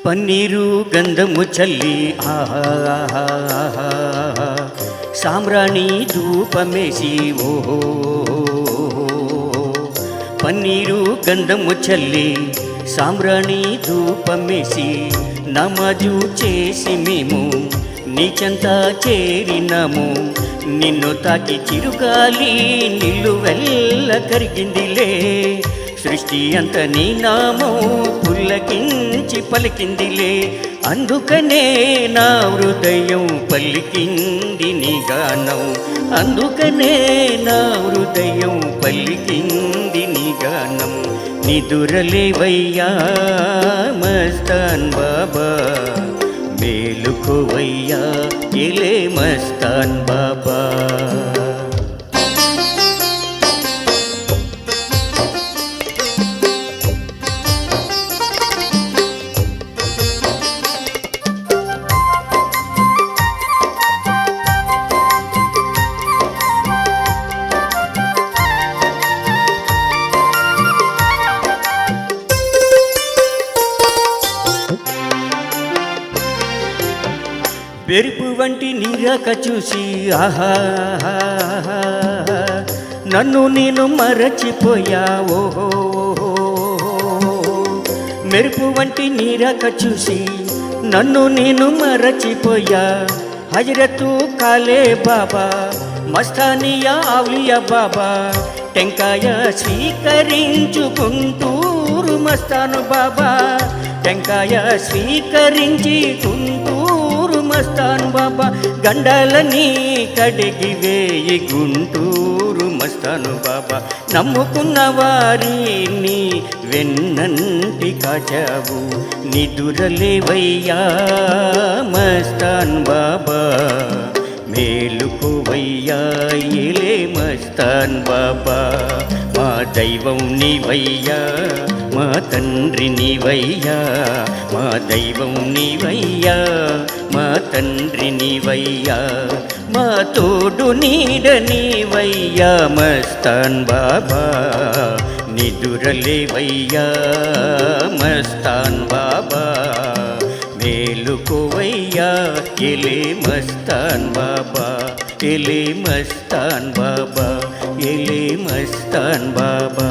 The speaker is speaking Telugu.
పన్నీరు గంధము చల్లి సామ్రాణి ధూపమేసి ఓహో పన్నీరు గంధము చల్లి సామ్రాణి ధూపమేసి నమాజు చేసి మేము నీచెంత చేరినాము. నిన్ను తాకి చిరుగాలి నిలువెల్ల కరిగిందిలే. సృష్టి అంత నీ నామం పుల్లకించి పలికిందిలే. అందుకనే నా హృదయం పలికింది నీ గానం. అందుకనే నా హృదయం పలికింది నీ గానం. నిదురలేవయ్యా మస్తాన్ బాబా, మేలుకోవయ్యా ఎలే మస్తాన్ బాబా. మెరుపు వంటి నీరాక చూసి ఆహా నన్ను నేను మరచిపోయా ఓహో. మెరుపు వంటి నీరాక చూసి నన్ను నేను మరచిపోయా. హజరతు కాలే బాబా, మస్తానియా ఆవ్లియా బాబా, టెంకాయ స్వీకరించుకుంటూరు మస్తాను బాబా. టెంకాయ స్వీకరించి మస్తాన్ బాబా. గండాలని కడిగి వేయి గుంటూరు మస్తాను బాబా. నమ్ముకున్న వారిని వెన్నంటి కాచావు. నిదురలేవయ్యా మస్తాన్ బాబా, మేలుకోవయ్యా ఎలే మస్తాన్ బాబా. మా దైవం నీవయ్యా, మా తండ్రి నీవయ్యా. మా దైవం నీవయ్యా, మా తండ్రి నీవయ్యా. మా తోడు నీడ నీవయ్యా మస్తాన్ బాబా. నిదురలేవయ్యా మస్తాన్ బాబా, మేలుకోవయ్యా ఎలే మస్తాన్ బాబా. ఎలే మస్తాన్ బాబా, ఎలే మస్తాన్ బాబా.